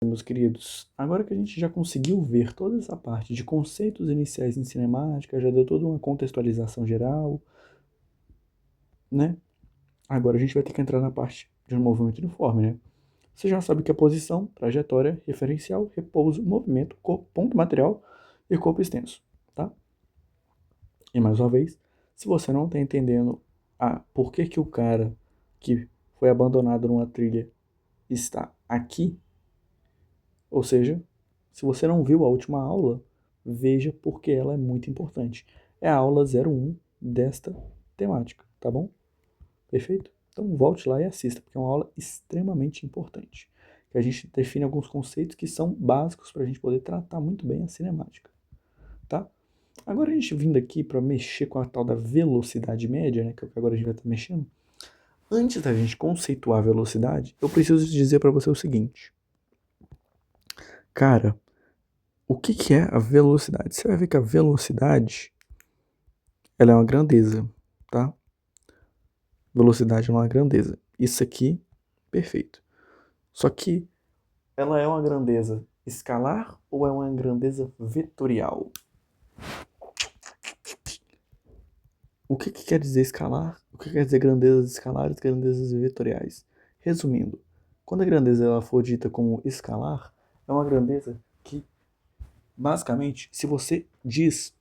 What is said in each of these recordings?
Meus queridos, agora que a gente já conseguiu ver toda essa parte de conceitos iniciais em cinemática, já deu toda uma contextualização geral, né? Agora a gente vai ter que entrar na parte de um movimento uniforme, né? Você já sabe que é posição, trajetória, referencial, repouso, movimento, corpo, ponto material e corpo extenso, tá? E mais uma vez, se você não está entendendo por que que o cara que foi abandonado numa trilha está aqui, ou seja, se você não viu a última aula, veja porque ela é muito importante. É a aula 01 desta temática, tá bom? Perfeito? Então volte lá e assista, porque é uma aula extremamente importante. Que a gente define alguns conceitos que são básicos para a gente poder tratar muito bem a cinemática, tá? Agora a gente vindo aqui para mexer com a tal da velocidade média, né, que é o que agora a gente vai estar mexendo. Antes da gente conceituar a velocidade, eu preciso dizer para você o seguinte. Cara, o que que é a velocidade? Você vai ver que a velocidade, ela é uma grandeza, tá? Velocidade é uma grandeza. Isso aqui, perfeito. Só que ela é uma grandeza escalar ou é uma grandeza vetorial? O que que quer dizer escalar? O que quer dizer grandezas escalares e grandezas vetoriais? Resumindo, quando a grandeza ela for dita como escalar, é uma grandeza que, basicamente, se você diz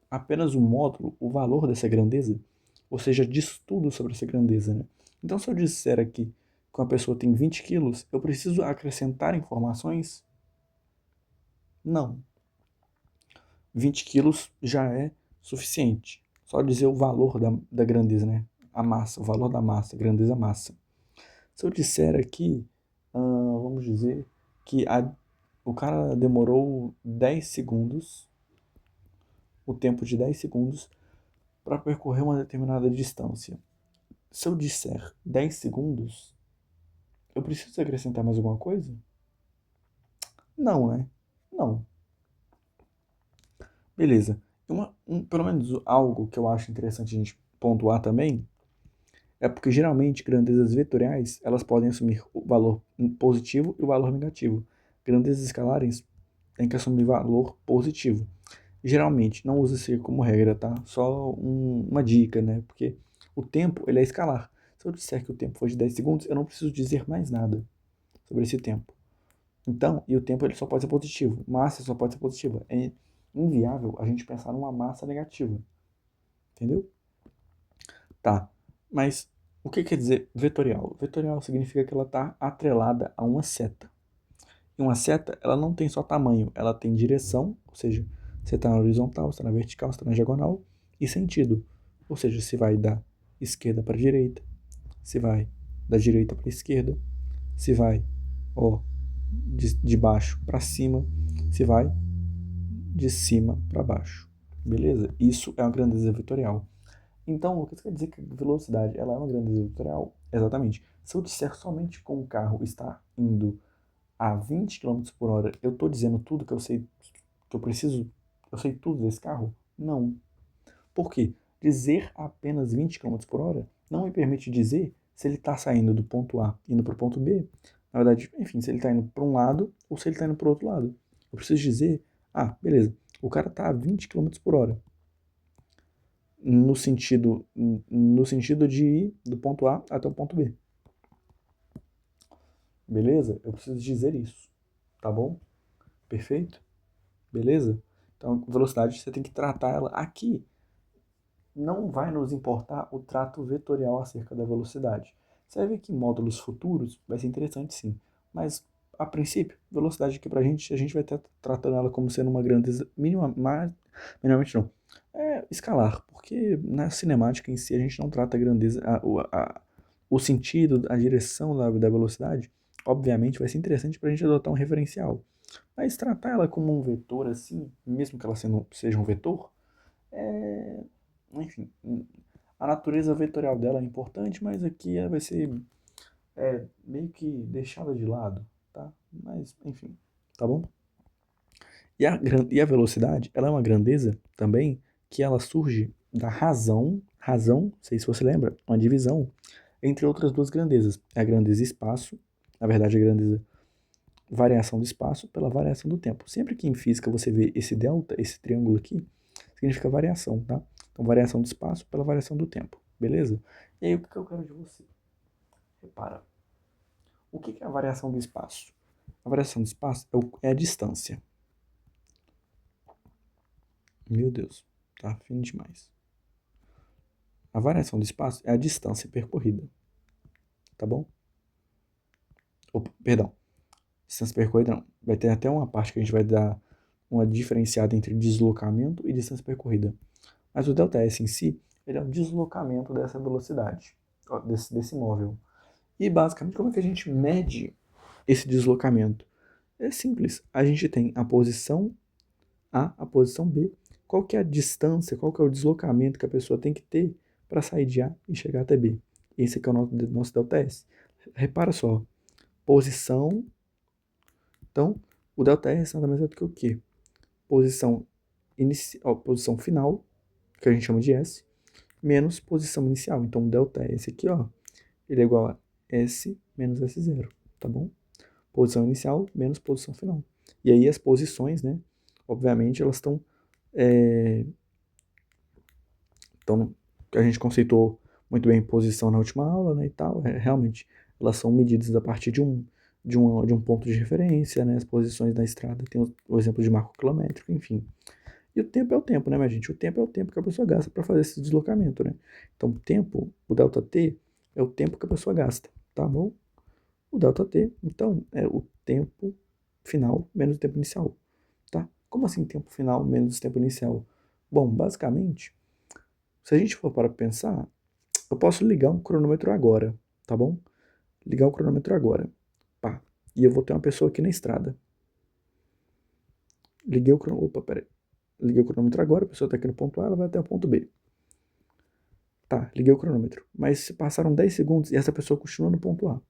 apenas o módulo, o valor dessa grandeza, ou seja, diz tudo sobre essa grandeza, né? Então, se eu disser aqui que uma pessoa tem 20 quilos, eu preciso acrescentar informações? Não. 20 quilos já é suficiente. Só dizer o valor da grandeza, né? A massa, o valor da massa, grandeza massa. Se eu disser aqui, vamos dizer que o cara demorou 10 segundos, o tempo de 10 segundos, para percorrer uma determinada distância. Se eu disser 10 segundos, eu preciso acrescentar mais alguma coisa? Não, né? Não. Beleza. Pelo menos algo que eu acho interessante a gente pontuar também é porque geralmente grandezas vetoriais elas podem assumir o valor positivo e o valor negativo. Grandezas escalares têm que assumir valor positivo. Geralmente, não usa isso como regra, tá? Só uma dica, né? Porque o tempo ele é escalar. Se eu disser que o tempo foi de 10 segundos, eu não preciso dizer mais nada sobre esse tempo. Então, e o tempo ele só pode ser positivo. Massa só pode ser positiva. É inviável a gente pensar numa massa negativa. Entendeu? Tá. Mas o que quer dizer vetorial? Vetorial significa que ela está atrelada a uma seta. E uma seta, ela não tem só tamanho, ela tem direção, ou seja, você está na horizontal, você está na vertical, você está na diagonal, e sentido. Ou seja, se vai da esquerda para a direita, se vai da direita para a esquerda, se vai ó, de baixo para cima, se vai de cima para baixo. Beleza? Isso é uma grandeza vetorial. Então, o que isso quer dizer que a velocidade ela é uma grandeza vetorial? Exatamente. Se eu disser somente com o carro está indo a 20 km por hora, eu estou dizendo tudo que eu sei, que eu preciso, eu sei tudo desse carro? Não. Por quê? Dizer apenas 20 km por hora não me permite dizer se ele está saindo do ponto A indo para o ponto B. Na verdade, enfim, se ele está indo para um lado ou se ele está indo para o outro lado. Eu preciso dizer, beleza, o cara está a 20 km por hora. No sentido de ir do ponto A até o ponto B. Beleza? Eu preciso dizer isso. Tá bom? Perfeito? Beleza? Então, velocidade você tem que tratar ela aqui. Não vai nos importar o trato vetorial acerca da velocidade. Você vai ver que em módulos futuros vai ser interessante sim. Mas, a princípio, velocidade aqui pra gente, a gente vai estar tratando ela como sendo uma grandeza mínima, minimamente não. É escalar, porque na cinemática em si a gente não trata a grandeza, o sentido, a direção da velocidade, obviamente vai ser interessante pra gente adotar um referencial. Mas tratar ela como um vetor assim, mesmo que ela seja um vetor, é, enfim, a natureza vetorial dela é importante, mas aqui ela vai ser meio que deixada de lado, tá? Mas, enfim, tá bom? E a velocidade, ela é uma grandeza também que ela surge da razão, não sei se você lembra, uma divisão entre outras duas grandezas. É a grandeza espaço, na verdade a grandeza variação do espaço pela variação do tempo. Sempre que em física você vê esse delta, esse triângulo aqui, significa variação, tá? Então, variação do espaço pela variação do tempo, beleza? E aí, o que eu quero de você? Repara, o que é a variação do espaço? A variação do espaço é a distância. Meu Deus, tá fino demais. A variação do espaço é a distância percorrida, tá bom? Opa, perdão, distância percorrida não. Vai ter até uma parte que a gente vai dar uma diferenciada entre deslocamento e distância percorrida. Mas o ΔS em si, ele é o deslocamento dessa velocidade, desse móvel. E basicamente, como é que a gente mede esse deslocamento? É simples. A gente tem a posição A, a posição B. Qual que é a distância, qual que é o deslocamento que a pessoa tem que ter para sair de A e chegar até B? Esse aqui é o nosso ΔS. Repara só, posição. Então, o ΔS nada mais é do que o quê? Posição, posição final, que a gente chama de S, menos posição inicial. Então, o ΔS aqui, ó, ele é igual a S menos S0, tá bom? Posição inicial menos posição final. E aí as posições, né, obviamente, elas estão... Então, a gente conceitou muito bem posição na última aula, né, e tal. Realmente, elas são medidas a partir de um ponto de referência, né, as posições da estrada. Tem o exemplo de marco quilométrico, enfim. E o tempo é o tempo, né, minha gente? O tempo é o tempo que a pessoa gasta para fazer esse deslocamento, né? Então, o tempo, o ΔT, é o tempo que a pessoa gasta, tá bom? O ΔT, então, é o tempo final menos o tempo inicial, tá? Como assim tempo final menos o tempo inicial? Bom, basicamente, se a gente for para pensar, eu posso ligar um cronômetro agora, tá bom? Ligar o cronômetro agora, pá. E eu vou ter uma pessoa aqui na estrada. Liguei o cronômetro, opa, peraí. Liguei o cronômetro agora, a pessoa está aqui no ponto A, ela vai até o ponto B. Tá, liguei o cronômetro. Mas se passaram 10 segundos e essa pessoa continua no ponto A.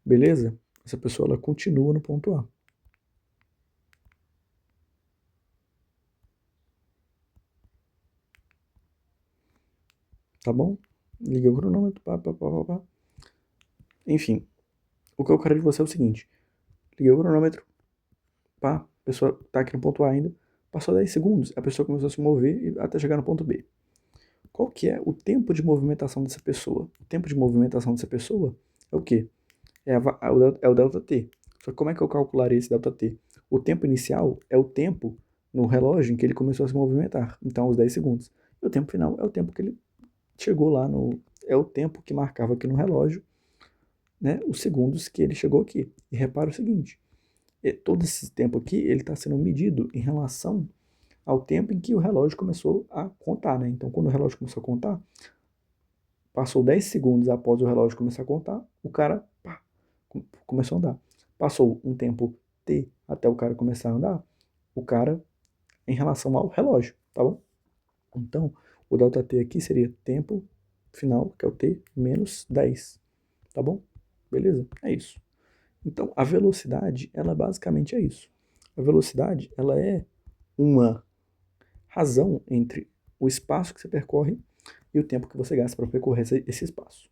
Beleza? Essa pessoa, ela continua no ponto A. Tá bom? Liguei o cronômetro, pá, pá, pá, pá, pá. Enfim, o que eu quero de você é o seguinte. Liguei o cronômetro, pá, a pessoa tá aqui no ponto A ainda. Passou 10 segundos, a pessoa começou a se mover até chegar no ponto B. Qual que é o tempo de movimentação dessa pessoa? O tempo de movimentação dessa pessoa é o quê? É o ΔT. Só que como é que eu calcularia esse ΔT? O tempo inicial é o tempo no relógio em que ele começou a se movimentar, então os 10 segundos. E o tempo final é o tempo que ele chegou lá no... É o tempo que marcava aqui no relógio, né, os segundos que ele chegou aqui. E repara o seguinte, todo esse tempo aqui, ele está sendo medido em relação ao tempo em que o relógio começou a contar, né? Então, quando o relógio começou a contar, passou 10 segundos após o relógio começar a contar, o cara, pá, começou a andar. Passou um tempo T até o cara começar a andar, o cara em relação ao relógio, tá bom? Então, o ΔT aqui seria tempo final, que é o T, menos 10, tá bom? Beleza? É isso. Então, a velocidade, ela basicamente é isso. A velocidade, ela é uma razão entre o espaço que você percorre e o tempo que você gasta para percorrer esse espaço.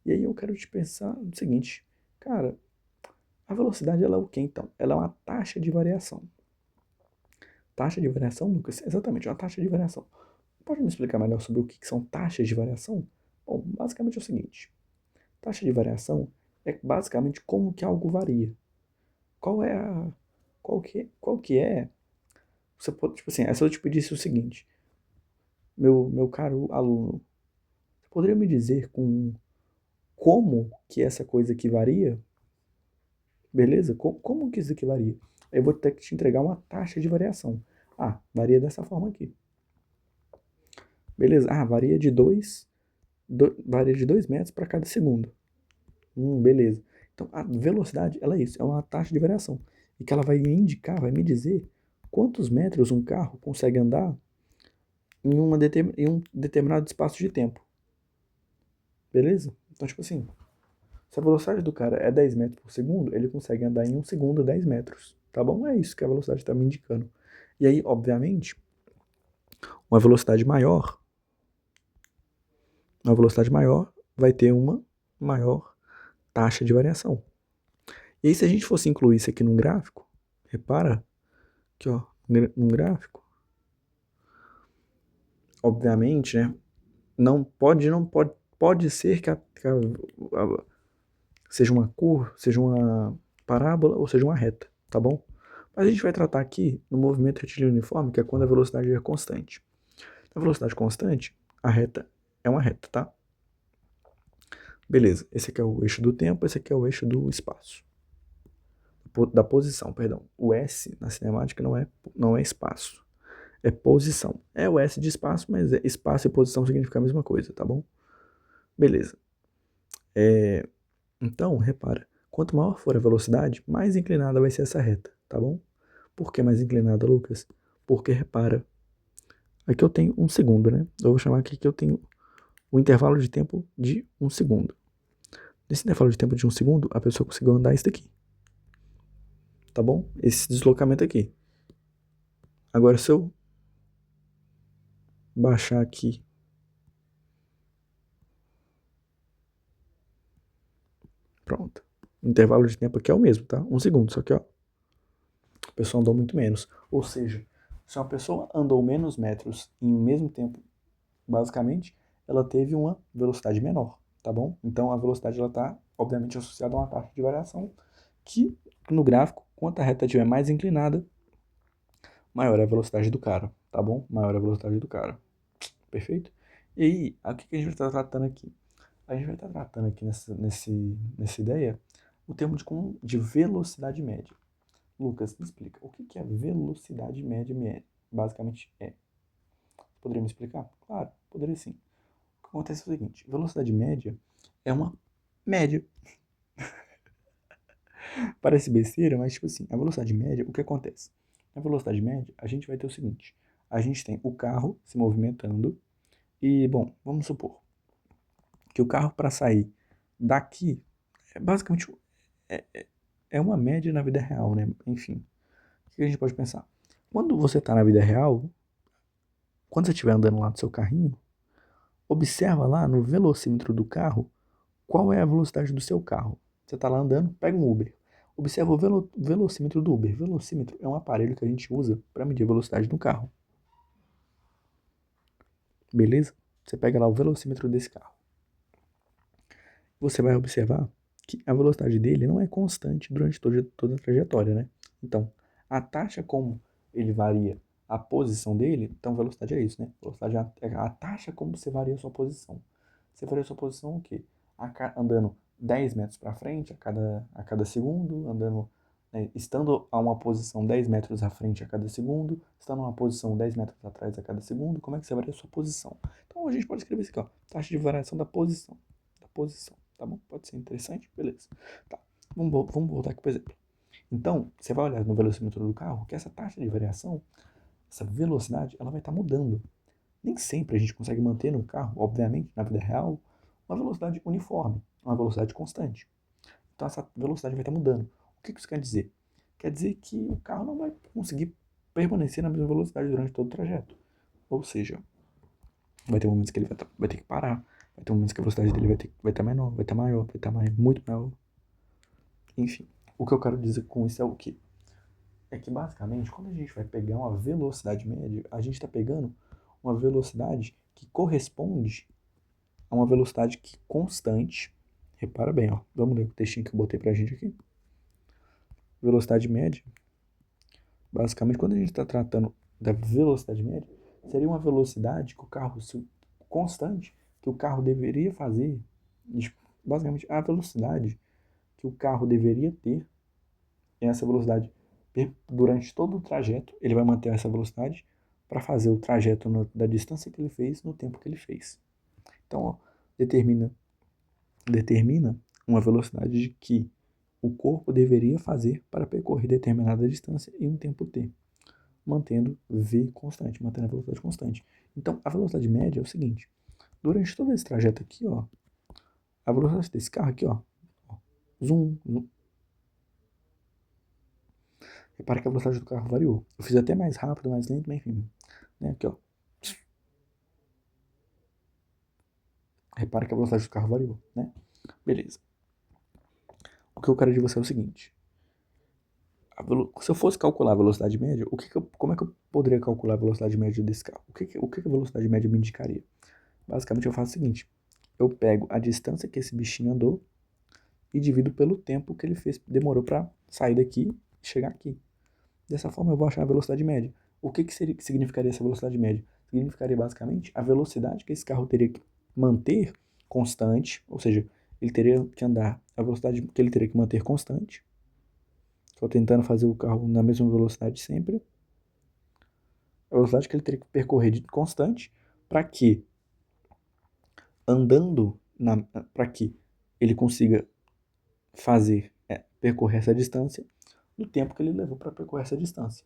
E aí eu quero te pensar no seguinte, cara, a velocidade ela é o quê então? Ela é uma taxa de variação. Taxa de variação, Lucas? Exatamente, uma taxa de variação. Pode me explicar melhor sobre o que são taxas de variação? Bom, basicamente é o seguinte, taxa de variação é basicamente como que algo varia. Qual é a... Qual que é... Você pode, tipo assim, se eu te pedisse o seguinte, meu caro aluno, você poderia me dizer como que essa coisa aqui varia? Beleza? Como que isso aqui varia? Aí eu vou ter que te entregar uma taxa de variação. Ah, varia dessa forma aqui. Beleza? Ah, varia de 2 metros para cada segundo. Beleza. Então, a velocidade, ela é isso, é uma taxa de variação. E que ela vai me indicar, vai me dizer quantos metros um carro consegue andar em um determinado espaço de tempo. Beleza? Então, tipo assim, se a velocidade do cara é 10 metros por segundo, ele consegue andar em um segundo 10 metros. Tá bom? É isso que a velocidade está me indicando. E aí, obviamente, uma velocidade maior, vai ter uma maior taxa de variação. E aí, se a gente fosse incluir isso aqui num gráfico, repara aqui, ó, num gráfico, obviamente, né? Pode ser seja uma curva, seja uma parábola ou seja uma reta, tá bom? Mas a gente vai tratar aqui no movimento retilíneo uniforme, que é quando a velocidade é constante. A velocidade constante, a reta é uma reta, tá? Beleza, esse aqui é o eixo do tempo, esse aqui é o eixo do espaço. Da posição, perdão. O S na cinemática não é espaço, é posição. É o S de espaço, mas espaço e posição significa a mesma coisa, tá bom? Beleza. Então, repara, quanto maior for a velocidade, mais inclinada vai ser essa reta, tá bom? Por que mais inclinada, Lucas? Porque, repara, aqui eu tenho 1 segundo, né? Eu vou chamar aqui que eu tenho o intervalo de tempo de 1 segundo. Nesse intervalo de tempo de 1 segundo, a pessoa conseguiu andar isso daqui, tá bom? Esse deslocamento aqui. Agora, se eu baixar aqui, pronto. O intervalo de tempo aqui é o mesmo, tá? 1 segundo, só que, ó, a pessoa andou muito menos. Ou seja, se uma pessoa andou menos metros em um mesmo tempo, basicamente, ela teve uma velocidade menor, tá bom? Então, a velocidade, ela tá, obviamente, associada a uma taxa de variação que, no gráfico, quanto a reta estiver mais inclinada, maior é a velocidade do cara, tá bom? Maior é a velocidade do cara. Perfeito? E aí, o que a gente vai estar tratando aqui? A gente vai estar tratando aqui nessa ideia o termo de velocidade média. Lucas, me explica, o que é velocidade média? Basicamente é. Poderia me explicar? Claro, poderia sim. O que acontece é o seguinte, velocidade média é uma média. Parece besteira, mas tipo assim, a velocidade média, o que acontece? Na velocidade média, a gente vai ter o seguinte, a gente tem o carro se movimentando e, bom, vamos supor que o carro para sair daqui, basicamente é uma média na vida real, né? Enfim, o que a gente pode pensar? Quando você está na vida real, quando você estiver andando lá no seu carrinho, observa lá no velocímetro do carro qual é a velocidade do seu carro. Você está lá andando, pega um Uber. Observa o velocímetro do Uber. Velocímetro é um aparelho que a gente usa para medir a velocidade do carro. Beleza? Você pega lá o velocímetro desse carro. Você vai observar que a velocidade dele não é constante durante toda a trajetória, né? Então, a taxa como ele varia a posição dele, então velocidade é isso, né? Velocidade é a taxa como você varia a sua posição. Você varia a sua posição o quê? Andando 10 metros para frente a cada segundo, andando, né, estando a uma posição 10 metros à frente a cada segundo, estando a uma posição 10 metros atrás a cada segundo, como é que você varia a sua posição? Então a gente pode escrever isso aqui, ó, taxa de variação da posição. Da posição, tá bom? Pode ser interessante? Beleza. Tá, vamos voltar aqui, por exemplo. Então, você vai olhar no velocímetro do carro que essa taxa de variação, essa velocidade, ela vai estar mudando. Nem sempre a gente consegue manter no carro, obviamente, na vida real, uma velocidade uniforme, uma velocidade constante. Então essa velocidade vai estar mudando. O que isso quer dizer? Quer dizer que o carro não vai conseguir permanecer na mesma velocidade durante todo o trajeto. Ou seja, vai ter momentos que ele vai ter que parar, vai ter momentos que a velocidade dele vai estar menor, vai estar maior, vai estar muito maior. Enfim, o que eu quero dizer com isso é o quê? É que basicamente, quando a gente vai pegar uma velocidade média, a gente está pegando uma velocidade que corresponde a uma velocidade que constante. Repara bem, ó. Vamos ler o textinho que eu botei pra gente aqui. Velocidade média. Basicamente, quando a gente está tratando da velocidade média, seria uma velocidade que o carro constante que o carro deveria fazer. Basicamente, a velocidade que o carro deveria ter é essa velocidade durante todo o trajeto. Ele vai manter essa velocidade para fazer o trajeto da distância que ele fez no tempo que ele fez. Então, ó, determina uma velocidade de que o corpo deveria fazer para percorrer determinada distância em um tempo t, mantendo v constante, mantendo a velocidade constante. Então, a velocidade média é o seguinte: durante todo esse trajeto aqui, ó, a velocidade desse carro aqui, ó, zoom, zoom. Repara que a velocidade do carro variou. Eu fiz até mais rápido, mais lento, mas enfim. Né? Aqui, ó. Repara que a velocidade do carro variou, né? Beleza. o que eu quero de você é o seguinte. Se eu fosse calcular a velocidade média, como é que eu poderia calcular a velocidade média desse carro? O que a velocidade média me indicaria? Basicamente eu faço o seguinte. Eu pego a distância que esse bichinho andou e divido pelo tempo que ele demorou para sair daqui e chegar aqui. Dessa forma eu vou achar a velocidade média. O que significaria essa velocidade média? Significaria basicamente a velocidade que esse carro teria que manter constante, ou seja, ele teria que andar a velocidade que ele teria que manter constante. Estou tentando fazer o carro na mesma velocidade sempre. A velocidade que ele teria que percorrer de constante para que andando para que ele consiga percorrer essa distância no tempo que ele levou para percorrer essa distância.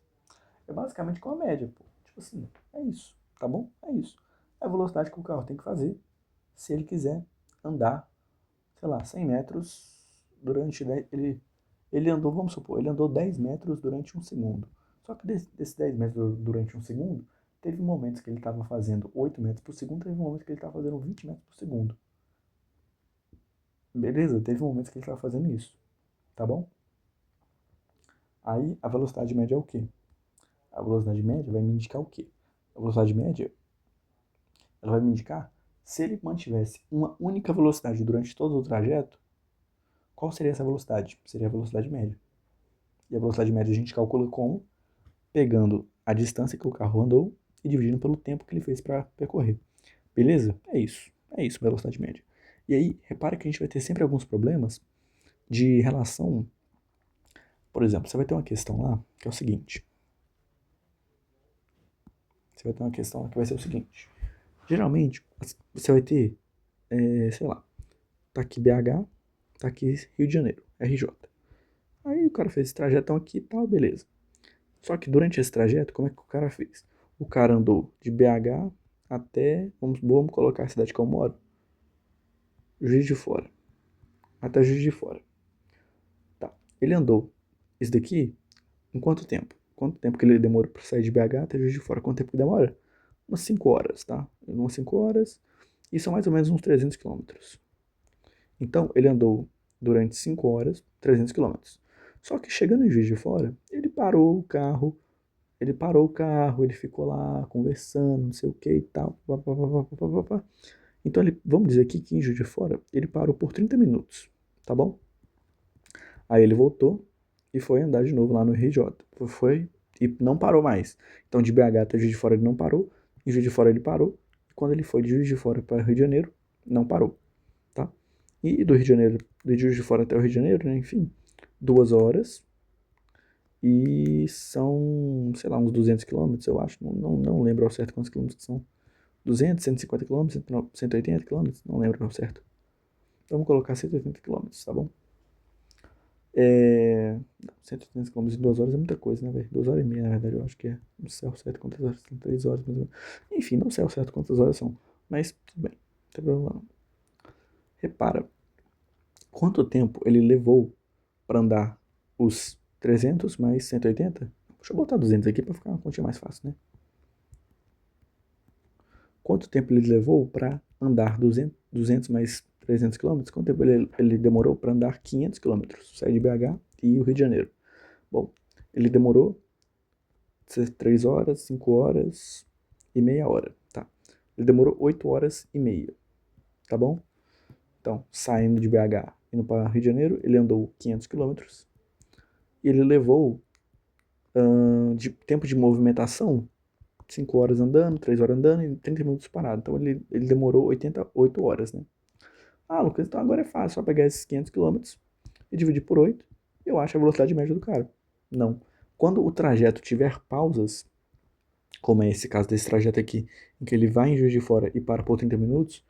É basicamente com a média, pô. Tipo assim, é isso, tá bom? É isso. É a velocidade que o carro tem que fazer se ele quiser andar, sei lá, 100 metros durante... Ele andou, vamos supor, ele andou 10 metros durante um segundo. Só que desses 10 metros durante um segundo, teve momentos que ele estava fazendo 8 metros por segundo, teve momentos que ele estava fazendo 20 metros por segundo. Beleza? Teve momentos que ele estava fazendo isso, tá bom? Aí a velocidade média é o quê? A velocidade média vai me indicar o quê? A velocidade média, ela vai me indicar se ele mantivesse uma única velocidade durante todo o trajeto, qual seria essa velocidade? Seria a velocidade média. E a velocidade média a gente calcula como? Pegando a distância que o carro andou e dividindo pelo tempo que ele fez para percorrer. Beleza? É isso. É isso, velocidade média. E aí, repara que a gente vai ter sempre alguns problemas de relação. Por exemplo, você vai ter uma questão lá que é o seguinte. Você vai ter uma questão lá que vai ser o seguinte. Geralmente, você vai ter, sei lá, tá aqui BH, tá aqui Rio de Janeiro, RJ. Aí o cara fez esse trajetão aqui e tal, beleza. Só que durante esse trajeto, como é que o cara fez? O cara andou de BH até, vamos colocar a cidade que eu moro, Juiz de Fora. Até Juiz de Fora. Tá. Ele andou isso daqui em quanto tempo? Quanto tempo que ele demorou pra sair de BH até Juiz de Fora? Quanto tempo que demora? Umas 5 horas, tá? Umas 5 horas. E são mais ou menos uns 300 quilômetros. Então, ele andou durante 5 horas, 300 quilômetros. Só que chegando em Juiz de Fora, ele ficou lá conversando, não sei o que e tal. Pá, pá, pá, pá, pá, pá, pá. Então, vamos dizer aqui que em Juiz de Fora, ele parou por 30 minutos, tá bom? Aí ele voltou e foi andar de novo lá no RJ. Foi e não parou mais. Então, de BH até Juiz de Fora ele não parou, em Juiz de Fora ele parou, e quando ele foi de Juiz de Fora para Rio de Janeiro, não parou, tá? E do Rio de Janeiro, de Juiz de Fora até o Rio de Janeiro, né, enfim, 2 horas. E são, sei lá, uns 200 quilômetros, eu acho. Não lembro ao certo quantos quilômetros são. 200, 150 quilômetros, 180 quilômetros, não lembro ao certo. Então, vamos colocar 180 quilômetros, tá bom? 180 quilômetros em 2 horas é muita coisa, né, velho? 2 horas e meia, na verdade, eu acho que é. Não sei ao certo quantas horas são, 3 horas mais ou menos. Enfim, não sei ao certo quantas horas são. Mas, tudo bem, não tem problema não. Repara, quanto tempo ele levou para andar os 300 mais 180? Deixa eu botar 200 aqui para ficar uma continha mais fácil, né? Quanto tempo ele levou para andar 200 mais 300 quilômetros? Quanto tempo ele demorou para andar 500 quilômetros? Sair de BH e o Rio de Janeiro. Bom, ele demorou 3 horas, 5 horas e meia hora, tá? Ele demorou 8 horas e meia, tá bom? Então, saindo de BH, indo para Rio de Janeiro, ele andou 500 quilômetros e ele levou de tempo de movimentação 5 horas andando, 3 horas andando e 30 minutos parado. Então ele demorou 88 horas, né? Ah, Lucas, então agora é fácil, só pegar esses 500 quilômetros e dividir por 8, eu acho a velocidade média do cara. Não. Quando o trajeto tiver pausas, como é esse caso desse trajeto aqui, em que ele vai em Juiz de Fora e para por 30 minutos,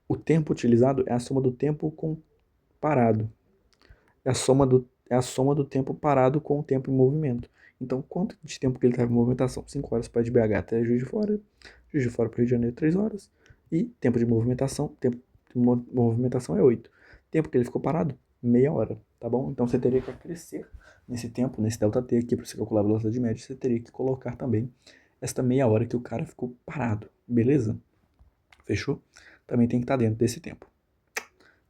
o tempo utilizado é a soma do tempo com parado. É a soma do tempo parado com o tempo em movimento. Então, quanto de tempo que ele estava em movimentação? 5 horas para de BH até Juiz de Fora para Rio de Janeiro, 3 horas. E tempo de movimentação é 8. Tempo que ele ficou parado? Meia hora, tá bom? Então, você teria que acrescer nesse tempo, nesse ΔT aqui, para você calcular a velocidade média, você teria que colocar também esta meia hora que o cara ficou parado, beleza? Fechou? Também tem que estar dentro desse tempo,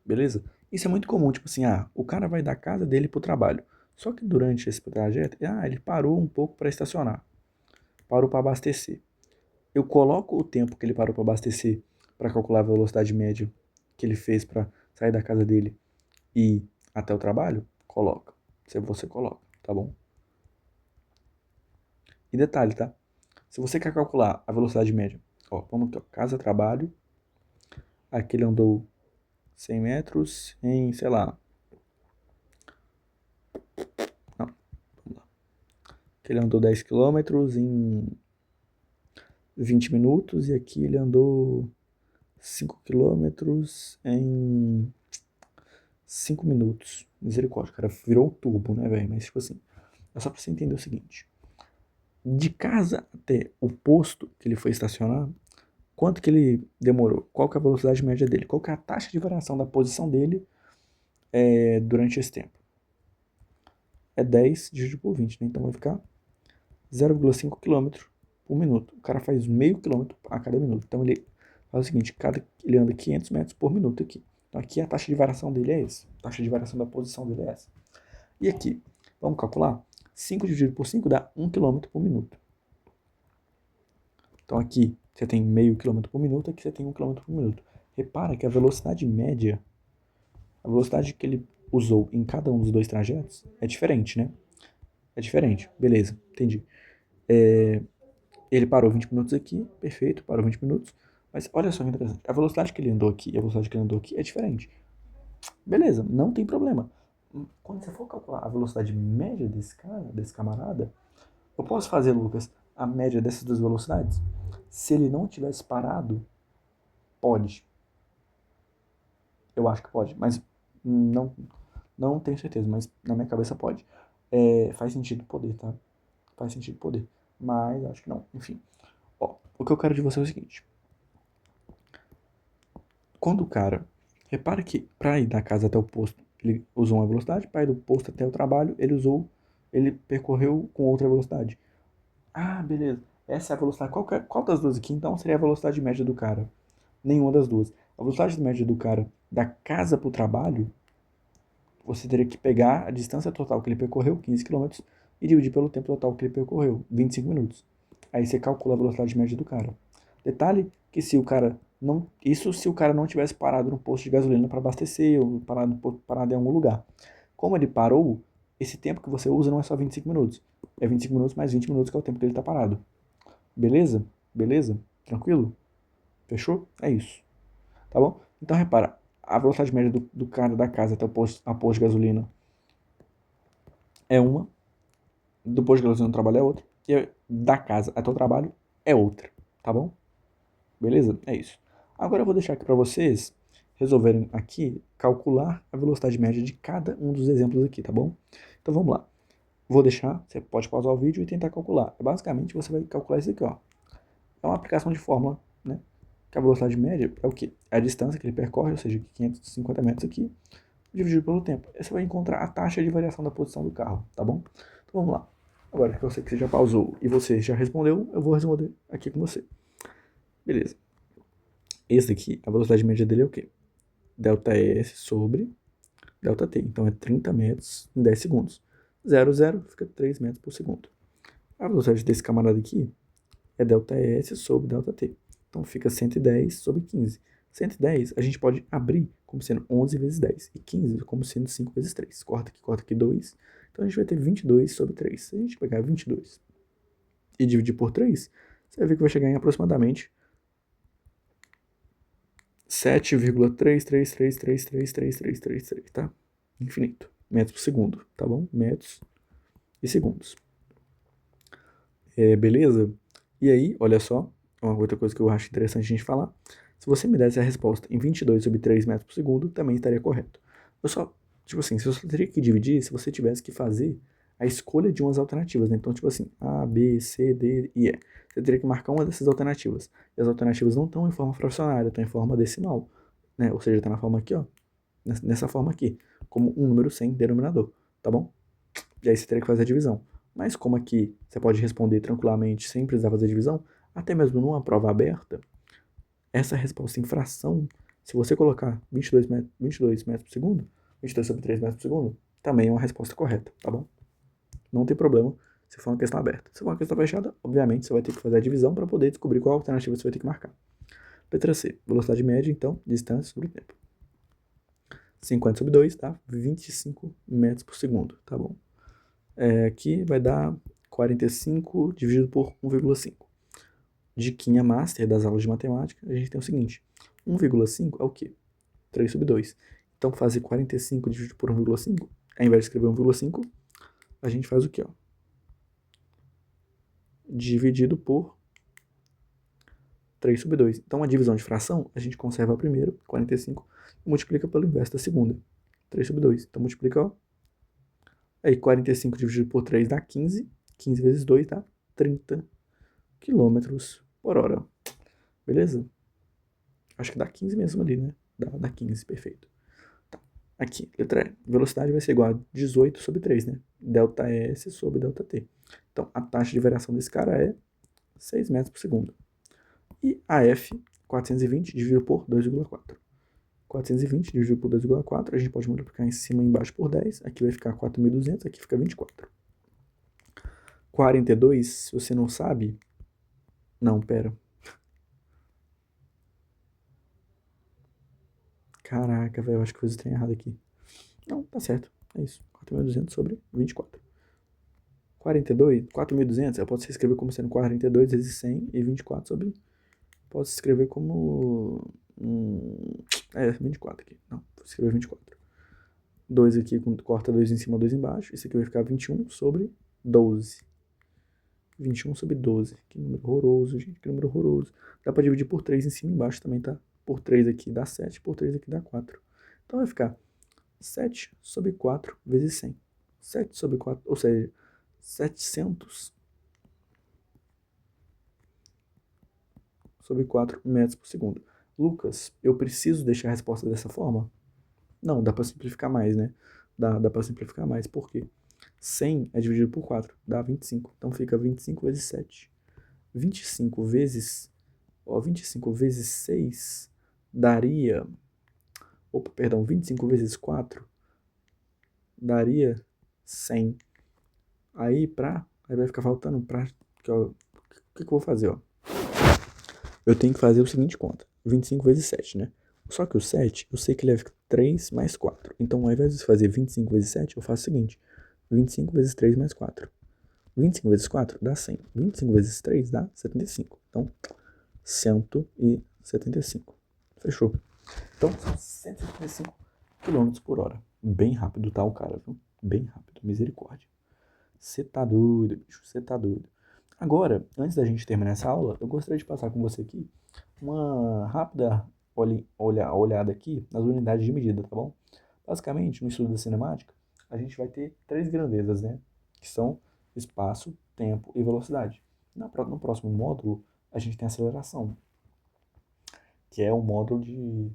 beleza? Isso é muito comum, tipo assim, o cara vai da casa dele pro trabalho. Só que durante esse trajeto, ele parou um pouco para estacionar, parou para abastecer. Eu coloco o tempo que ele parou para abastecer para calcular a velocidade média que ele fez para sair da casa dele e ir até o trabalho? Coloca. Se você coloca, tá bom? E detalhe, tá? Se você quer calcular a velocidade média, vamos aqui, casa, trabalho, aqui ele andou 100 metros em, sei lá, não, vamos lá. Aqui ele andou 10 quilômetros em 20 minutos e aqui ele andou 5 quilômetros em 5 minutos. Misericórdia, o cara virou um turbo, né, velho? Mas, tipo assim, é só pra você entender o seguinte. De casa até o posto que ele foi estacionar, quanto que ele demorou? Qual que é a velocidade média dele? Qual que é a taxa de variação da posição dele durante esse tempo? É 10 dividido por 20, né? Então vai ficar 0,5 km por minuto. O cara faz meio quilômetro a cada minuto. Então ele faz o seguinte, ele anda 500 metros por minuto aqui. Então aqui a taxa de variação dele é essa. A taxa de variação da posição dele é essa. E aqui, vamos calcular? 5 dividido por 5 dá 1 km por minuto. Então aqui você tem meio quilômetro por minuto, aqui você tem 1 km por minuto. Repara que a velocidade média, a velocidade que ele usou em cada um dos dois trajetos é diferente, né? É diferente. Beleza, entendi. Ele parou 20 minutos aqui, perfeito, parou 20 minutos. Mas olha só que interessante. A velocidade que ele andou aqui e a velocidade que ele andou aqui é diferente. Beleza, não tem problema. Quando você for calcular a velocidade média desse cara, desse camarada, eu posso fazer, Lucas, a média dessas duas velocidades? Se ele não tivesse parado, pode. Eu acho que pode, mas não, não tenho certeza, mas na minha cabeça pode. Faz sentido poder, tá? Faz sentido poder. Mas acho que não. Enfim. O que eu quero de você é o seguinte. Quando o cara. Repara que para ir da casa até o posto, ele usou uma velocidade, para ir do posto até o trabalho, ele percorreu com outra velocidade. Ah, beleza. Essa é a velocidade. Qual das duas aqui, então, seria a velocidade média do cara? Nenhuma das duas. A velocidade média do cara da casa para o trabalho, você teria que pegar a distância total que ele percorreu, 15 quilômetros, e dividir pelo tempo total que ele percorreu, 25 minutos. Aí você calcula a velocidade média do cara. Detalhe que se o cara não. Isso se o cara não tivesse parado no posto de gasolina para abastecer, ou parado em algum lugar. Como ele parou, esse tempo que você usa não é só 25 minutos. É 25 minutos mais 20 minutos que é o tempo que ele está parado. Beleza? Beleza? Tranquilo? Fechou? É isso. Tá bom? Então repara, a velocidade média do cara da casa até a posto de gasolina é uma, do posto de gasolina do trabalho é outra, e da casa até o trabalho é outra. Tá bom? Beleza? É isso. Agora eu vou deixar aqui para vocês resolverem aqui calcular a velocidade média de cada um dos exemplos aqui, tá bom? Então vamos lá. Vou deixar, você pode pausar o vídeo e tentar calcular. Basicamente você vai calcular isso aqui, ó. É uma aplicação de fórmula, né? Que a velocidade média é o quê? É a distância que ele percorre, ou seja, 550 metros aqui, dividido pelo tempo. Aí você vai encontrar a taxa de variação da posição do carro, tá bom? Então vamos lá. Agora que eu sei que você já pausou e você já respondeu, eu vou responder aqui com você. Beleza. Esse aqui, a velocidade média dele é o quê? Δs sobre ΔT. Então é 30 metros em 10 segundos. 0, 0 fica 3 metros por segundo. A velocidade desse camarada aqui é ΔS sobre ΔT. Então fica 110 sobre 15. 110 a gente pode abrir como sendo 11 vezes 10. E 15 como sendo 5 vezes 3. Corta aqui 2. Então a gente vai ter 22 sobre 3. Se a gente pegar 22 e dividir por 3, você vai ver que vai chegar em aproximadamente 7,33333333, tá? Infinito. Metros por segundo, tá bom? Metros e segundos. Beleza? E aí, olha só, uma outra coisa que eu acho interessante a gente falar. Se você me desse a resposta em 22 sobre 3 metros por segundo, também estaria correto. Eu só, tipo assim, se você teria que dividir, se você tivesse que fazer a escolha de umas alternativas, né? Então, tipo assim, A, B, C, D e E. Você teria que marcar uma dessas alternativas. E as alternativas não estão em forma fracionária, estão em forma decimal, né? Ou seja, está na forma aqui, ó. Nessa forma aqui, como um número sem denominador, tá bom? E aí você teria que fazer a divisão. Mas como aqui você pode responder tranquilamente sem precisar fazer divisão, até mesmo numa prova aberta, essa resposta em fração Se você colocar 22 metros por segundo, 22 sobre 3 metros por segundo, também é uma resposta correta, tá bom? Não tem problema se for uma questão aberta. Se for uma questão fechada, obviamente você vai ter que fazer a divisão para poder descobrir qual alternativa você vai ter que marcar. Letra C, velocidade média, então, distância sobre tempo. 50 sobre 2 dá 25 metros por segundo, tá bom? Aqui vai dar 45 dividido por 1,5. Diquinha master das aulas de matemática, a gente tem o seguinte: 1,5 é o quê? 3 sobre 2. Então, fazer 45 dividido por 1,5, ao invés de escrever 1,5, a gente faz o quê? Ó? Dividido por 3 sobre 2. Então, a divisão de fração, a gente conserva a primeira, 45, e multiplica pelo inverso da segunda, 3 sobre 2. Então, multiplica, ó. Aí, 45 dividido por 3 dá 15. 15 vezes 2 dá 30 quilômetros por hora. Beleza? Acho que dá 15 mesmo ali, né? Dá 15, perfeito. Tá. Aqui, letra E. Velocidade vai ser igual a 18 sobre 3, né? Delta S sobre delta T. Então, a taxa de variação desse cara é 6 metros por segundo. E a F, 420 dividido por 2,4. 420 dividido por 2,4, a gente pode multiplicar em cima e embaixo por 10. Aqui vai ficar 4.200, aqui fica 24. 42, se você não sabe... Não, pera. Caraca, velho, eu acho que fiz o trem errado aqui. Não, tá certo. É isso. 4.200 sobre 24. 42, 4.200, eu posso escrever como sendo 42 vezes 100 e 24 sobre... Posso escrever como... 24 aqui. Não, vou escrever 24. 2 aqui, corta 2 em cima, 2 embaixo. Isso aqui vai ficar 21 sobre 12. 21 sobre 12. Que número horroroso, gente. Que número horroroso. Dá pra dividir por 3 em cima e embaixo também, tá? Por 3 aqui dá 7, por 3 aqui dá 4. Então vai ficar 7 sobre 4 vezes 100. 7 sobre 4, ou seja, 700 sobre 4 metros por segundo. Lucas, eu preciso deixar a resposta dessa forma? Não, dá para simplificar mais, né? Dá para simplificar mais. Por quê? 100 é dividido por 4, dá 25. Então fica 25 vezes 7. 25 vezes... Ó, 25 vezes 6 daria... Opa, perdão, 25 vezes 4 daria 100. Aí vai ficar faltando pra... O que eu vou fazer, ó? Eu tenho que fazer o seguinte conta. 25 vezes 7, né? Só que o 7, eu sei que ele é 3 mais 4. Então, ao invés de fazer 25 vezes 7, eu faço o seguinte. 25 vezes 3 mais 4. 25 vezes 4 dá 100. 25 vezes 3 dá 75. Então, 175. Fechou. Então, são 175 km por hora. Bem rápido tá o cara, viu? Bem rápido. Misericórdia. Você tá doido, bicho. Você tá doido. Agora, antes da gente terminar essa aula, eu gostaria de passar com você aqui uma rápida olhada aqui nas unidades de medida, tá bom? Basicamente, no estudo da cinemática, a gente vai ter três grandezas, né? Que são espaço, tempo e velocidade. No próximo módulo, a gente tem aceleração, que é um módulo de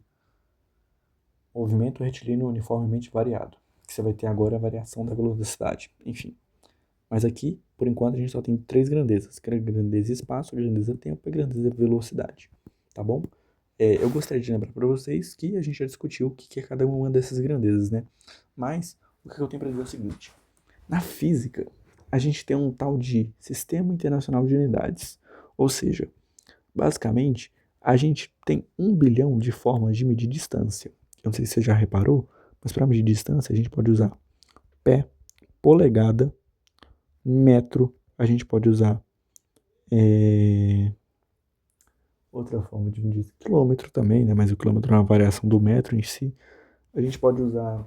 movimento retilíneo uniformemente variado, que você vai ter agora a variação da velocidade, enfim. Mas aqui, por enquanto, a gente só tem três grandezas, que é a grandeza espaço, a grandeza tempo e a grandeza velocidade, tá bom? Eu gostaria de lembrar para vocês que a gente já discutiu o que é cada uma dessas grandezas, né? Mas o que eu tenho para dizer é o seguinte: na física, a gente tem um tal de Sistema Internacional de Unidades, ou seja, basicamente, a gente tem 1 bilhão de formas de medir distância. Eu não sei se você já reparou, mas para medir distância a gente pode usar pé, polegada, metro, a gente pode usar outra forma de medir quilômetro também, né? Mas o quilômetro é uma variação do metro em si. A gente pode usar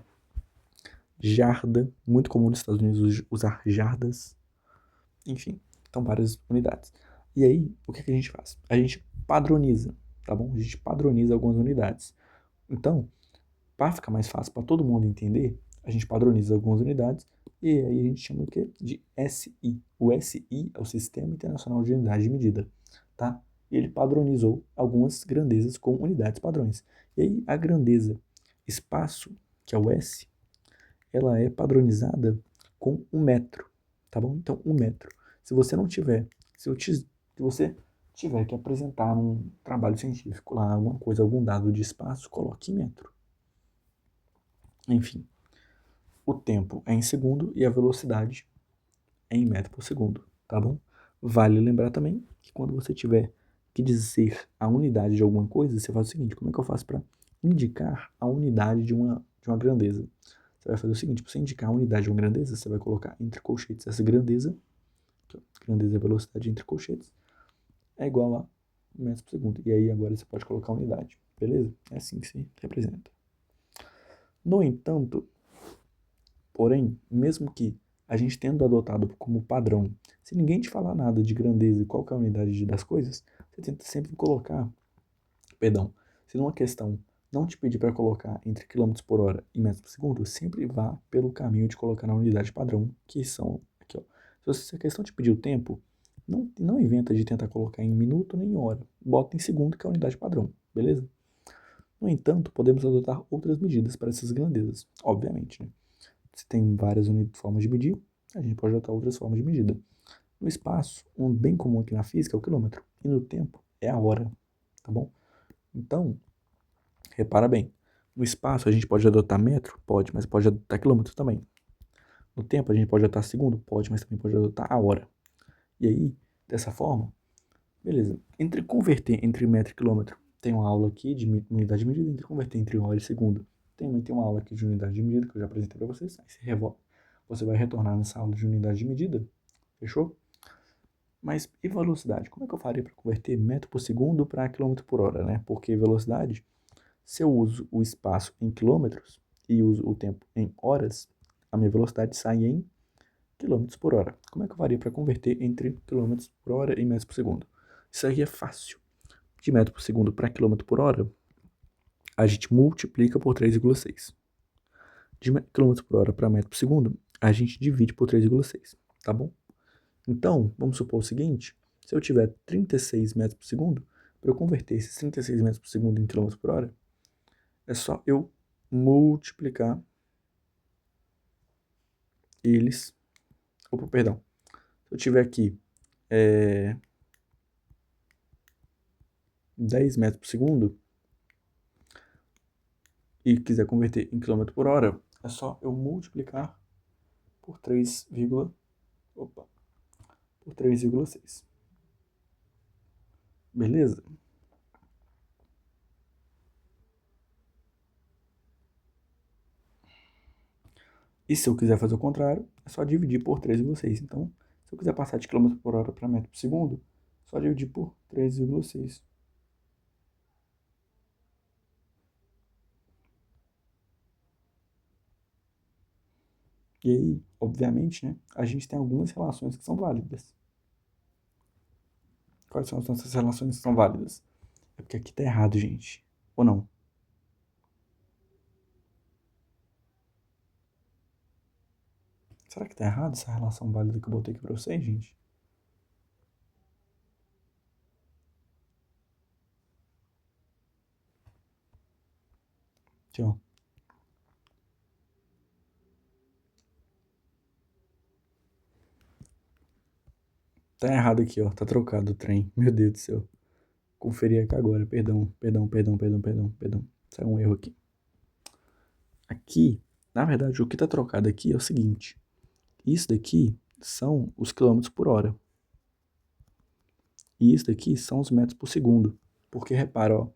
jarda, muito comum nos Estados Unidos usar jardas. Enfim, então várias unidades. E aí, o que a gente faz? A gente padroniza, tá bom? A gente padroniza algumas unidades. Então, para ficar mais fácil para todo mundo entender, a gente padroniza algumas unidades e aí a gente chama o quê? De SI. O SI é o Sistema Internacional de Unidades de Medida, tá? E ele padronizou algumas grandezas com unidades padrões. E aí a grandeza espaço, que é o S, ela é padronizada com 1 metro, tá bom? Então, 1 metro. Se você não tiver, se você tiver que apresentar um trabalho científico lá, alguma coisa, algum dado de espaço, coloque em metro. Enfim, o tempo é em segundo e a velocidade é em metro por segundo, tá bom? Vale lembrar também que quando você tiver que dizer a unidade de alguma coisa, você faz o seguinte: como é que eu faço para indicar a unidade de uma grandeza? Você vai fazer o seguinte: para você indicar a unidade de uma grandeza, você vai colocar entre colchetes essa grandeza, que é grandeza é a velocidade entre colchetes, é igual a metros por segundo. E aí agora você pode colocar a unidade, beleza? É assim que se representa. No entanto, porém, mesmo que a gente tendo adotado como padrão, se ninguém te falar nada de grandeza e qual que é a unidade das coisas, você tenta sempre colocar, perdão, se numa questão não te pedir para colocar entre quilômetros por hora e metros por segundo, sempre vá pelo caminho de colocar na unidade padrão, que são aqui, ó. Se a questão te pedir o tempo, não inventa de tentar colocar em minuto nem em hora. Bota em segundo, que é a unidade padrão, beleza? No entanto, podemos adotar outras medidas para essas grandezas, obviamente, né? Se tem várias formas de medir, a gente pode adotar outras formas de medida. No espaço, um bem comum aqui na física é o quilômetro, e no tempo é a hora, tá bom? Então, repara bem, no espaço a gente pode adotar metro? Pode, mas pode adotar quilômetro também. No tempo a gente pode adotar segundo? Pode, mas também pode adotar a hora. E aí, dessa forma, beleza. Entre converter entre metro e quilômetro, tem uma aula aqui de unidade de medida, entre converter entre hora e segundo, também tem uma aula aqui de unidade de medida que eu já apresentei para vocês. Aí você vai retornar nessa aula de unidade de medida, fechou? Mas e velocidade? Como é que eu faria para converter metro por segundo para quilômetro por hora, né? Porque velocidade, se eu uso o espaço em quilômetros e uso o tempo em horas, a minha velocidade sai em quilômetros por hora. Como é que eu faria para converter entre quilômetros por hora e metros por segundo? Isso aqui é fácil. De metro por segundo para quilômetro por hora, a gente multiplica por 3,6. De quilômetro por hora para metro por segundo, a gente divide por 3,6, tá bom? Então, vamos supor o seguinte: se eu tiver 36 metros por segundo, para eu converter esses 36 metros por segundo em quilômetros por hora, é só eu multiplicar eles. Opa, perdão. Se eu tiver aqui 10 metros por segundo e quiser converter em quilômetro por hora, é só eu multiplicar por 3, opa, por 3,6. Beleza? E se eu quiser fazer o contrário, é só dividir por 3,6. Então, se eu quiser passar de quilômetro por hora para metro por segundo, é só dividir por 3,6. E aí, obviamente, né, a gente tem algumas relações que são válidas. Quais são as nossas relações que são válidas? É porque aqui tá errado, gente. Ou não? Será que tá errado essa relação válida que eu botei aqui pra vocês, gente? Aqui, ó. Tá errado aqui, ó. Tá trocado o trem. Meu Deus do céu. Conferir aqui agora. Perdão, perdão, perdão, perdão, perdão, perdão. Saiu um erro aqui. Aqui, na verdade, o que tá trocado aqui é o seguinte. Isso daqui são os quilômetros por hora. E isso daqui são os metros por segundo. Porque, repara, ó.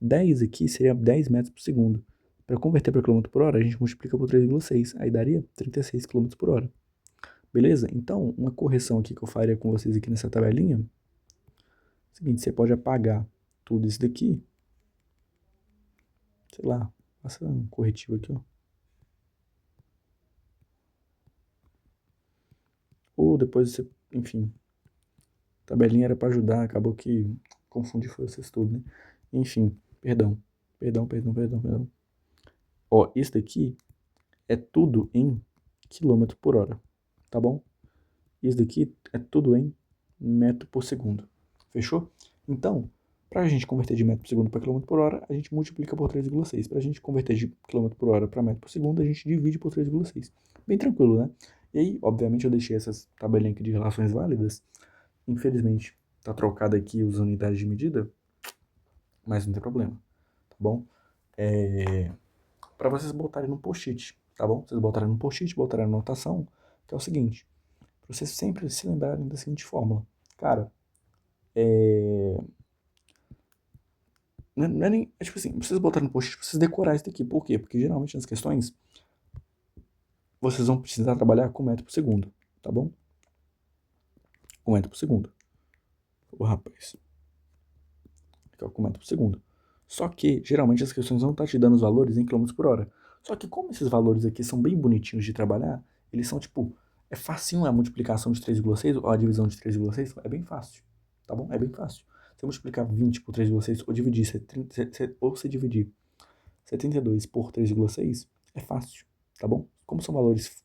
10 aqui seria 10 metros por segundo. Para converter para quilômetro por hora, a gente multiplica por 3,6. Aí daria 36 quilômetros por hora. Beleza? Então, uma correção aqui que eu faria com vocês aqui nessa tabelinha. É o seguinte, você pode apagar tudo isso daqui. Sei lá, faça um corretivo aqui, ó. Ou depois você, enfim, a tabelinha era para ajudar, acabou que confundi foi vocês tudo, né? Enfim, perdão, perdão, perdão, perdão, perdão. Ó, isso daqui é tudo em quilômetro por hora, tá bom? Isso daqui é tudo em metro por segundo. Fechou? Então, para a gente converter de metro por segundo para quilômetro por hora, a gente multiplica por 3,6. Para a gente converter de quilômetro por hora para metro por segundo, a gente divide por 3,6. Bem tranquilo, né? E aí, obviamente, eu deixei essas tabelinhas aqui de relações válidas. Infelizmente, tá trocado aqui as unidades de medida, mas não tem problema, tá bom? Para vocês botarem no post-it, tá bom? Vocês botarem no post-it, botarem na anotação, que é o seguinte, pra vocês sempre se lembrarem da seguinte fórmula. Cara, não é nem, é tipo assim, vocês botarem no post-it, vocês decorar isso daqui. Por quê? Porque geralmente nas questões, vocês vão precisar trabalhar com metro por segundo, tá bom? Com metro por segundo. Ô, rapaz. Aqui, ó, com metro por segundo. Só que, geralmente, as questões vão estar te dando os valores em quilômetros por hora. Só que, como esses valores aqui são bem bonitinhos de trabalhar, eles são, tipo, é facinho a multiplicação de 3,6 ou a divisão de 3,6, é bem fácil, tá bom? É bem fácil. Se eu multiplicar 20 por 3,6 ou dividir, ou se dividir 72 por 3,6, é fácil, tá bom? Como são valores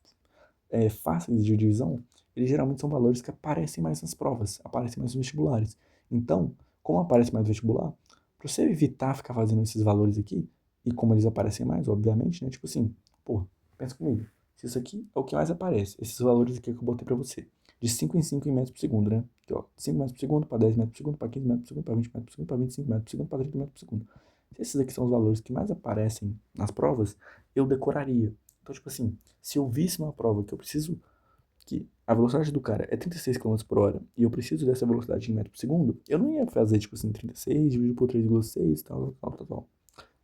fáceis de divisão, eles geralmente são valores que aparecem mais nas provas, aparecem mais nos vestibulares. Então, como aparece mais no vestibular, para você evitar ficar fazendo esses valores aqui, e como eles aparecem mais, obviamente, né? Tipo assim, pô, pensa comigo. Se isso aqui é o que mais aparece, esses valores aqui que eu botei para você, de 5 em 5 em metros por segundo, né? Aqui, ó, 5 metros por segundo, para 10 metros por segundo, para 15 metros por segundo, para 20 metros por segundo, para 25 metros por segundo, para 30 metros por segundo. Se esses aqui são os valores que mais aparecem nas provas, eu decoraria. Então, tipo assim, se eu visse uma prova que eu preciso que a velocidade do cara é 36 km por hora e eu preciso dessa velocidade em metro por segundo, eu não ia fazer, tipo assim, 36 dividido por 3,6, tal, tal, tal, tal.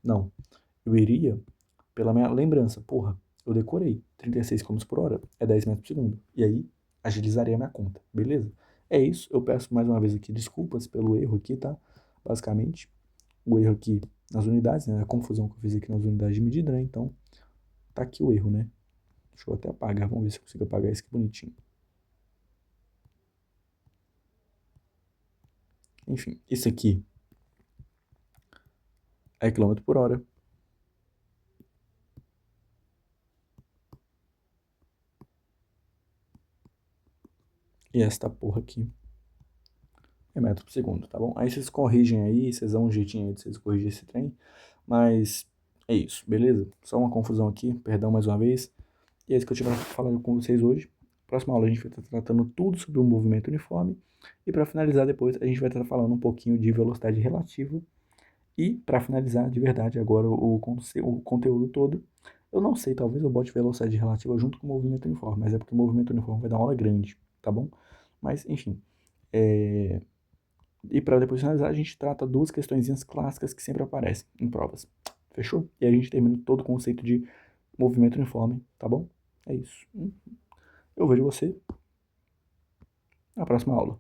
Não. Eu iria pela minha lembrança. Porra, eu decorei. 36 km por hora é 10 metros por segundo. E aí, agilizaria a minha conta, beleza? É isso. Eu peço mais uma vez aqui desculpas pelo erro aqui, tá? Basicamente, o erro aqui nas unidades, né? A confusão que eu fiz aqui nas unidades de medida, né? Então, tá aqui o erro, né? Deixa eu até apagar. Vamos ver se eu consigo apagar isso aqui bonitinho. Enfim, isso aqui é quilômetro por hora. E esta porra aqui é metro por segundo, tá bom? Aí vocês corrigem aí, vocês dão um jeitinho aí de vocês corrigirem esse trem. Mas é isso, beleza? Só uma confusão aqui, perdão mais uma vez. E é isso que eu tive falando com vocês hoje. Próxima aula a gente vai estar tratando tudo sobre o movimento uniforme. E para finalizar depois, a gente vai estar falando um pouquinho de velocidade relativa. E para finalizar de verdade agora o conteúdo todo, eu não sei, talvez eu bote velocidade relativa junto com o movimento uniforme, mas é porque o movimento uniforme vai dar uma aula grande, tá bom? Mas enfim, e para depois finalizar, a gente trata duas questõezinhas clássicas que sempre aparecem em provas. Fechou? E a gente termina todo o conceito de movimento uniforme, tá bom? É isso. Eu vejo você na próxima aula.